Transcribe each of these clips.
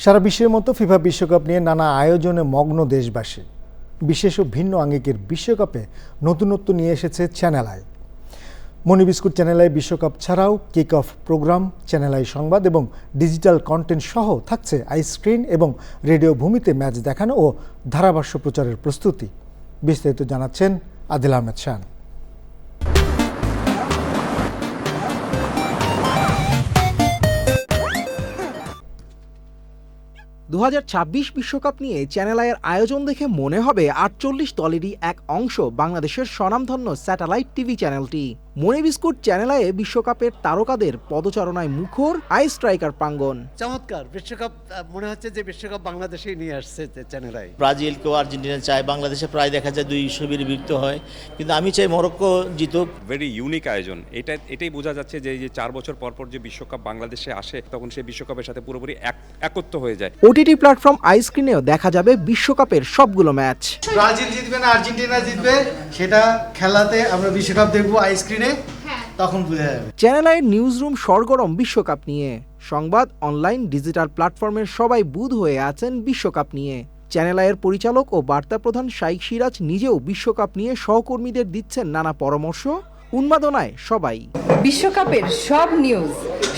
সারা বিশ্বের মতো ফিফা বিশ্বকাপ নিয়ে নানা আয়োজনে মগ্ন দেশবাসী। বিশেষ ও ভিন্ন আঙ্গিকের বিশ্বকাপে নতুনত্ব নিয়ে এসেছে চ্যানেল আই। মনি বিস্কুট চ্যানেল আই বিশ্বকাপ ছাড়াও kick off program, channel I সংবাদ এবং ডিজিটাল কন্টেন্ট সহ থাকছে আইস্ক্রিন এবং রেডিও ভূমিতে ম্যাচ দেখানো ও ধারাভাষ্য প্রচারের প্রস্তুতি। বিস্তারিত জানাচ্ছেন আদিল আহমেদ শান। 2026 বিশ্বকাপ নিয়ে চ্যানেল আইয়ের আয়োজন দেখে মনে হবে 48 দলেরই এক অংশ বাংলাদেশের স্বনামধন্য স্যাটেলাইট টিভি চ্যানেলটি। মনি বিস্কুট চ্যানেল আইয়ে বিশ্বকাপের তারকাদের পদচারণায় মুখর আই স্ট্রাইকার প্রাঙ্গণ। চমৎকার বিশ্বকাপ, মনে হচ্ছে যে বিশ্বকাপ বাংলাদেশেই নিয়ে আসছে চ্যানেল আই। ব্রাজিল কেউ আর্জেন্টিনা চায়, বাংলাদেশে প্রায় দেখা যায় 200 বিভক্ত হয়, কিন্তু আমি চাই মরক্কো জিতুক। ভেরি ইউনিক আয়োজন। এটাই বোঝা যাচ্ছে যে 4 বছর পর পর যে বিশ্বকাপ বাংলাদেশে আসে তখন সেই বিশ্বকাপের সাথে পুরোপুরি একত্র হয়ে যায়। ওটিটি প্ল্যাটফর্ম আইস্ক্রিনেও দেখা যাবে বিশ্বকাপের সবগুলো ম্যাচ। ব্রাজিল জিতবে না আর্জেন্টিনা জিতবে সেটা খেলাতে আমরা বিশ্বকাপ দেখবো আইস্ক্রিনে, তখন বুঝা যাবে। চ্যানেল আইয়ের নিউজ রুম সরগরম বিশ্বকাপ নিয়ে। সংবাদ, অনলাইন, ডিজিটাল প্ল্যাটফর্মের সবাই বুঁদ হয়ে আছেন বিশ্বকাপ নিয়ে। চ্যানেল আইয়ের পরিচালক ও বার্তা প্রধান শাইখ সিরাজ নিজেও বিশ্বকাপ নিয়ে সহকর্মীদের দিচ্ছেন নানা পরামর্শ। উন্মাদনায় সবাই। বিশ্বকাপের সব নিউজ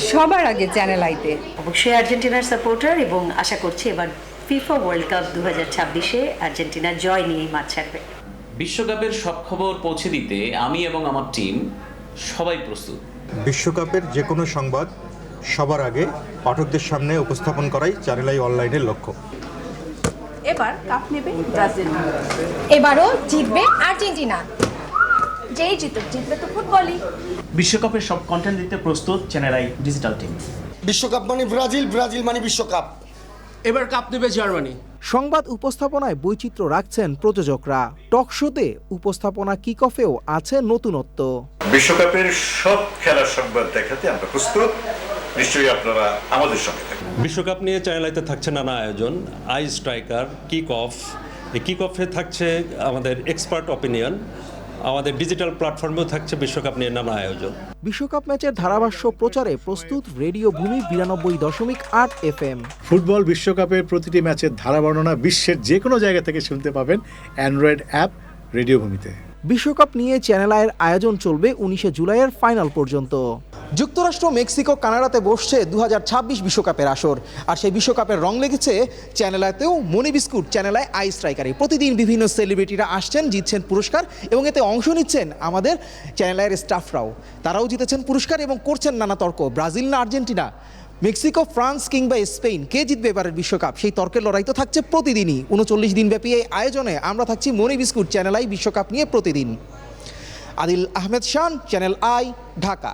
সবার আগে চ্যানেল আইতে। অবশ্যই আর্জেন্টিনার সাপোর্টার এবং আশা করছি এবার ফিফা ওয়ার্ল্ড কাপ 2026-এ আর্জেন্টিনা জয় নিয়েই মাঠ ছাড়বে। বিশ্বকাপের সব খবর পৌঁছে দিতে আমি এবং আমার টিম সবাই প্রস্তুত। বিশ্বকাপের যে কোনো সংবাদ সবার আগে পাঠকদের সামনে উপস্থাপন করাই চ্যানেল আই অনলাইনের লক্ষ্য। এবার কাপ নেবে ব্রাজিল, এবারও জিতবে আর্জেন্টিনা। যেই জিতবে তো ফুটবলই। বিশ্বকাপের সব কন্টেন্ট দিতে প্রস্তুত চ্যানেল আই ডিজিটাল টিম। বিশ্বকাপ মানে ব্রাজিল, ব্রাজিল মানে বিশ্বকাপ। এবার কাপ নেবে জার্মানি। সংবাদ উপস্থাপনায় বৈচিত্র্য রাখছেন প্রযোজকরা। টক শোতে উপস্থাপনা কিক অফেও আছে নতুনত্ব। বিশ্বকাপের সব খেলার সংবাদ দেখাতে আমরা প্রস্তুত, নিশ্চয়ই আপনারা আমাদের সঙ্গে থাকবেন। বিশ্বকাপ নিয়ে চ্যানেল আইতে থাকছে নানা আয়োজন, আই স্ট্রাইকার, কিক অফ। এই কিক অফে থাকছে আমাদের এক্সপার্ট অপিনিয়ন। আমাদের ডিজিটাল প্ল্যাটফর্মেও থাকছে বিশ্বকাপ নিয়ে নানা আয়োজন। বিশ্বকাপ ম্যাচের ধারাভাষ্য প্রচারে প্রস্তুত রেডিও ভূমি 92.8 FM। ফুটবল বিশ্বকাপের প্রতিটি ম্যাচের ধারা বর্ণনা বিশ্বের যে কোনো জায়গা থেকে শুনতে পাবেন অ্যান্ড্রয়েড অ্যাপ রেডিও ভূমিতে। বিশ্বকাপ নিয়ে চ্যানেল আইয়ের আয়োজন চলবে 19 জুলাইয়ের ফাইনাল পর্যন্ত। যুক্তরাষ্ট্র, মেক্সিকো, কানাডাতে বসছে 2026 বিশ্বকাপের আসর। আর সেই বিশ্বকাপের রং লেগেছে চ্যানেল আইতেও। মনি বিস্কুট চ্যানেল আই স্ট্রাইকারে প্রতিদিন বিভিন্ন সেলিব্রিটিরা আসছেন, জিতছেন পুরস্কার এবং এতে অংশ নিচ্ছেন আমাদের চ্যানেল আইয়ের স্টাফরাও। তারাও জিতেছেন পুরস্কার এবং করছেন নানা তর্ক। ব্রাজিল না আর্জেন্টিনা, মেক্সিকো, ফ্রান্স কিংবা স্পেন, কে জিতবে এবারের বিশ্বকাপ, সেই তর্কের লড়াই তো থাকছে প্রতিদিনই। 39 দিনব্যাপী এই আয়োজনে আমরা থাকছি মনি বিস্কুট চ্যানেল আই বিশ্বকাপ নিয়ে প্রতিদিন। আদিল আহমেদ শান, চ্যানেল আই, ঢাকা।